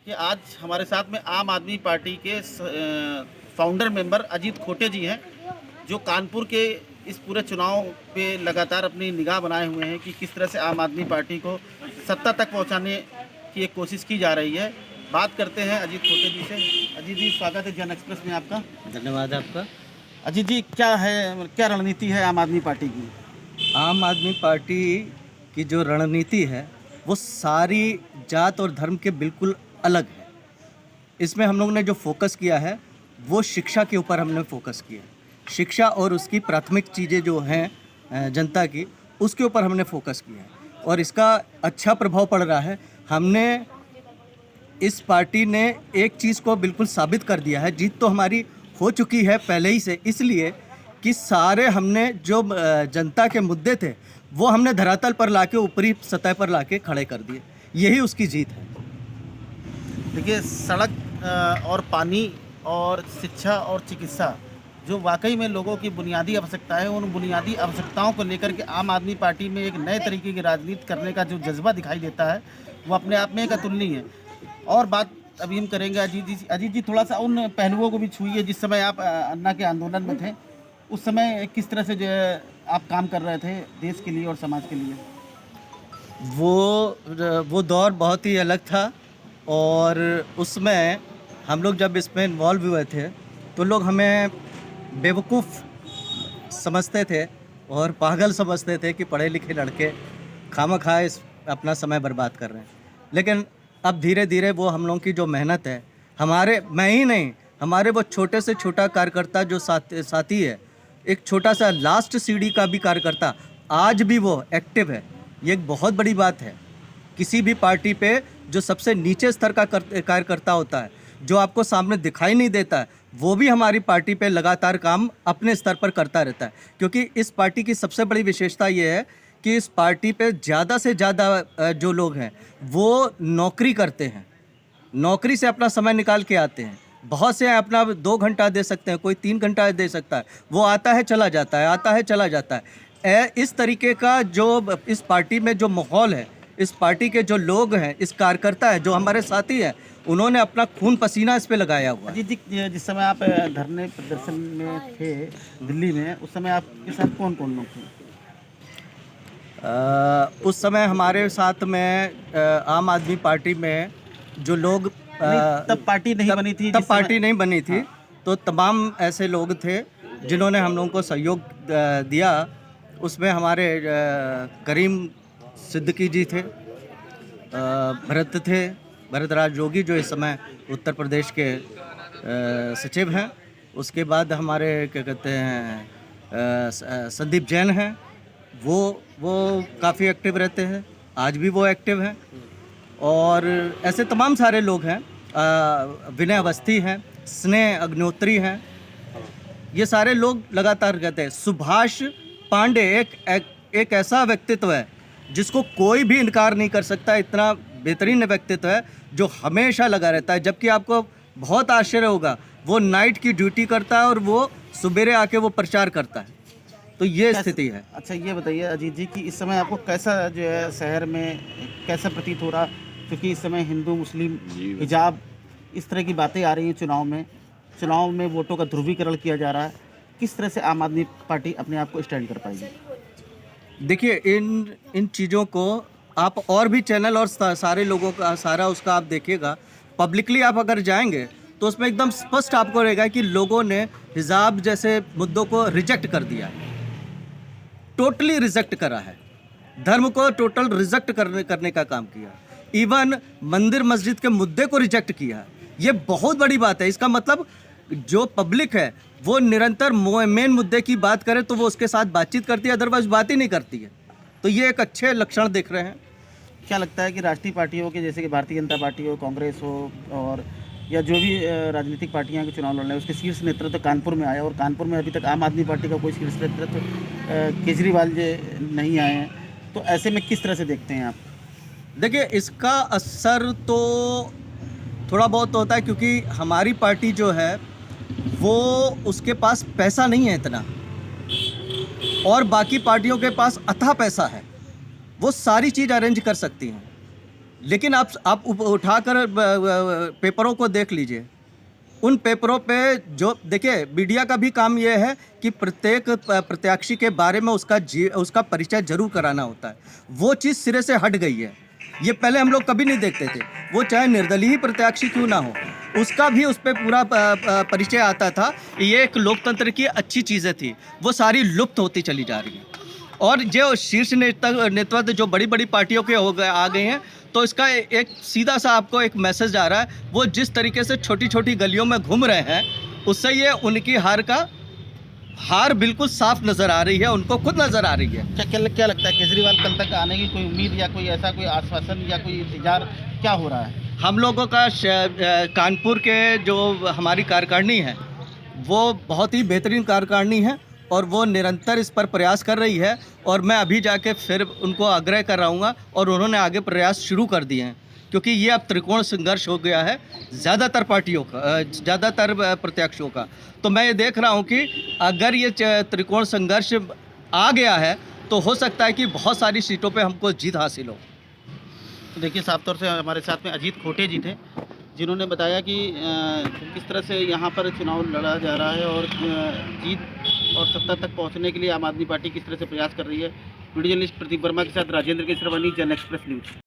कि आज हमारे साथ में आम आदमी पार्टी के फाउंडर मेंबर अजीत खोटे जी हैं, जो कानपुर के इस पूरे चुनाव पे लगातार अपनी निगाह बनाए हुए हैं कि किस तरह से आम आदमी पार्टी को सत्ता तक पहुंचाने की एक कोशिश की जा रही है। बात करते हैं अजीत खोटे जी से। अजीत जी, स्वागत है जन एक्सप्रेस में आपका। धन्यवाद आपका। अजीत जी, क्या रणनीति है आम आदमी पार्टी की? आम आदमी पार्टी की जो रणनीति है वो सारी जात और धर्म के बिल्कुल अलग है। इसमें हम लोग ने जो फोकस किया है वो शिक्षा के ऊपर हमने फोकस किया है। शिक्षा और उसकी प्राथमिक चीज़ें जो हैं जनता की, उसके ऊपर हमने फोकस किया है और इसका अच्छा प्रभाव पड़ रहा है। हमने इस पार्टी ने एक चीज़ को बिल्कुल साबित कर दिया है। जीत तो हमारी हो चुकी है पहले ही से, इसलिए कि सारे हमने जो जनता के मुद्दे थे वो हमने धरातल पर लाके, ऊपरी सतह पर लाके खड़े कर दिए। यही उसकी जीत है। देखिए, सड़क और पानी और शिक्षा और चिकित्सा जो वाकई में लोगों की बुनियादी आवश्यकता है, उन बुनियादी आवश्यकताओं को लेकर के आम आदमी पार्टी में एक नए तरीके की राजनीति करने का जो जज्बा दिखाई देता है वो अपने आप में एक अतुलनीय है। और बात अभी हम करेंगे अजीत जी। अजीत जी, थोड़ा सा उन पहलुओं को भी छूइए जिस समय आप अन्ना के आंदोलन में थे। उस समय किस तरह से जो है आप काम कर रहे थे देश के लिए और समाज के लिए? वो दौर बहुत ही अलग था और उसमें हम लोग जब इसमें इन्वॉल्व हुए थे तो लोग हमें बेवकूफ़ समझते थे और पागल समझते थे कि पढ़े लिखे लड़के खामखा इस अपना समय बर्बाद कर रहे हैं। लेकिन अब धीरे धीरे वो हम लोगों की जो मेहनत है, मैं ही नहीं, हमारे वो छोटे से छोटा कार्यकर्ता जो साथी है, एक छोटा सा लास्ट सीढ़ी का भी कार्यकर्ता आज भी वो एक्टिव है। ये एक बहुत बड़ी बात है। किसी भी पार्टी पे जो सबसे नीचे स्तर का कार्यकर्ता होता है, जो आपको सामने दिखाई नहीं देता है, वो भी हमारी पार्टी पे लगातार काम अपने स्तर पर करता रहता है। क्योंकि इस पार्टी की सबसे बड़ी विशेषता ये है कि इस पार्टी पे ज़्यादा से ज़्यादा जो लोग हैं वो नौकरी करते हैं, नौकरी से अपना समय निकाल के आते हैं। बहुत से अपना 2 घंटा दे सकते हैं, कोई 3 घंटा दे सकता है, वो आता है चला जाता है, आता है चला जाता है। इस तरीके का जो इस पार्टी में जो माहौल है, इस पार्टी के जो लोग हैं, इस कार्यकर्ता है, जो हमारे साथी हैं, उन्होंने अपना खून पसीना इस पे लगाया हुआ है। अजीत जी, जिस समय आप धरने प्रदर्शन में थे दिल्ली में, उस समय आपके साथ कौन कौन लोग थे? उस समय हमारे साथ में आम आदमी पार्टी में जो लोग तब पार्टी नहीं बनी थी। तब पार्टी नहीं बनी थी। हाँ। तो तमाम ऐसे लोग थे जिन्होंने हम लोगों को सहयोग दिया। उसमें हमारे करीम सिद्दीकी जी थे, भरतराज जोगी जो इस समय उत्तर प्रदेश के सचिव हैं। उसके बाद हमारे क्या कहते हैं संदीप जैन हैं, वो काफ़ी एक्टिव रहते हैं, आज भी वो एक्टिव हैं। और ऐसे तमाम सारे लोग हैं, विनय अवस्थी हैं, स्नेह अग्निहोत्री हैं, ये सारे लोग लगातार कहते हैं। सुभाष पांडे एक ऐसा व्यक्तित्व है जिसको कोई भी इनकार नहीं कर सकता। इतना बेहतरीन व्यक्तित्व है जो हमेशा लगा रहता है। जबकि आपको बहुत आश्चर्य होगा, वो नाइट की ड्यूटी करता है और वो सुबेरे आके वो प्रचार करता है। तो ये स्थिति है। अच्छा, ये बताइए अजीत जी कि इस समय आपको कैसा जो है शहर में कैसा प्रतीत हो रहा, क्योंकि इस समय हिंदू मुस्लिम हिजाब इस तरह की बातें आ रही हैं चुनाव में वोटों का ध्रुवीकरण किया जा रहा है। किस तरह से आम आदमी पार्टी अपने आप को स्टैंड कर पाएगी? देखिए, इन चीज़ों को आप और भी चैनल और सारे लोगों का सारा उसका आप देखिएगा, पब्लिकली आप अगर जाएंगे तो उसमें एकदम स्पष्ट आपको रहेगा कि लोगों ने हिजाब जैसे मुद्दों को रिजेक्ट कर दिया है, टोटली रिजेक्ट करा है, धर्म को टोटल रिजेक्ट करने का काम किया। इवन मंदिर मस्जिद के मुद्दे को रिजेक्ट किया। ये बहुत बड़ी बात है। इसका मतलब जो पब्लिक है वो निरंतर मेन मुद्दे की बात करे तो वो उसके साथ बातचीत करती है, अदरवाइज बात ही नहीं करती है। तो ये एक अच्छे लक्षण दिख रहे हैं। क्या लगता है कि राष्ट्रीय पार्टियों के, जैसे कि भारतीय जनता पार्टी हो, कांग्रेस हो, और या जो भी राजनीतिक पार्टियां के चुनाव लड़ रहे हैं, उसके शीर्ष नेतृत्व कानपुर में आया और कानपुर में अभी तक आम आदमी पार्टी का कोई शीर्ष नेतृत्व केजरीवाल जी नहीं आए हैं, तो ऐसे में किस तरह से देखते हैं आप? देखिए, इसका असर तो थोड़ा बहुत होता है क्योंकि हमारी पार्टी जो है वो उसके पास पैसा नहीं है इतना, और बाकी पार्टियों के पास अथाह पैसा है, वो सारी चीज़ अरेंज कर सकती हैं। लेकिन आप उठाकर पेपरों को देख लीजिए। उन पेपरों पे जो देखिए, मीडिया का भी काम ये है कि प्रत्येक प्रत्याशी के बारे में उसका परिचय जरूर कराना होता है। वो चीज़ सिरे से हट गई है। ये पहले हम लोग कभी नहीं देखते थे। वो चाहे निर्दलीय ही प्रत्याशी क्यों ना हो, उसका भी उस पर पूरा परिचय आता था। ये एक लोकतंत्र की अच्छी चीज़ें थी, वो सारी लुप्त होती चली जा रही है। और जो शीर्ष नेतृत्व जो बड़ी बड़ी पार्टियों के आ गए हैं, तो इसका एक सीधा सा आपको एक मैसेज आ रहा है। वो जिस तरीके से छोटी छोटी गलियों में घूम रहे हैं, उससे ये उनकी हार बिल्कुल साफ नज़र आ रही है, उनको खुद नज़र आ रही है। क्या लगता है, केजरीवाल कल तक आने की कोई उम्मीद या कोई ऐसा कोई आश्वासन या कोई इंतजार क्या हो रहा है? हम लोगों का कानपुर के जो हमारी कार्यकारिणी है, वो बहुत ही बेहतरीन कार्यकारिणी है और वो निरंतर इस पर प्रयास कर रही है। और मैं अभी जाके फिर उनको आग्रह कर रहूँगा और उन्होंने आगे प्रयास शुरू कर दिए हैं, क्योंकि ये अब त्रिकोण संघर्ष हो गया है ज़्यादातर पार्टियों का, ज़्यादातर प्रत्याशियों का। तो मैं ये देख रहा हूँ कि अगर ये त्रिकोण संघर्ष आ गया है, तो हो सकता है कि बहुत सारी सीटों पे हमको जीत हासिल हो। तो देखिए, साफ तौर से हमारे साथ में अजीत खोटे जी थे, जिन्होंने बताया कि किस तरह से यहाँ पर चुनाव लड़ा जा रहा है और जीत और सत्ता तक पहुँचने के लिए आम आदमी पार्टी किस तरह से प्रयास कर रही है। वीडियो जर्नलिस्ट प्रदीप वर्मा के साथ राजेंद्र केसरवानी, जन एक्सप्रेस न्यूज़।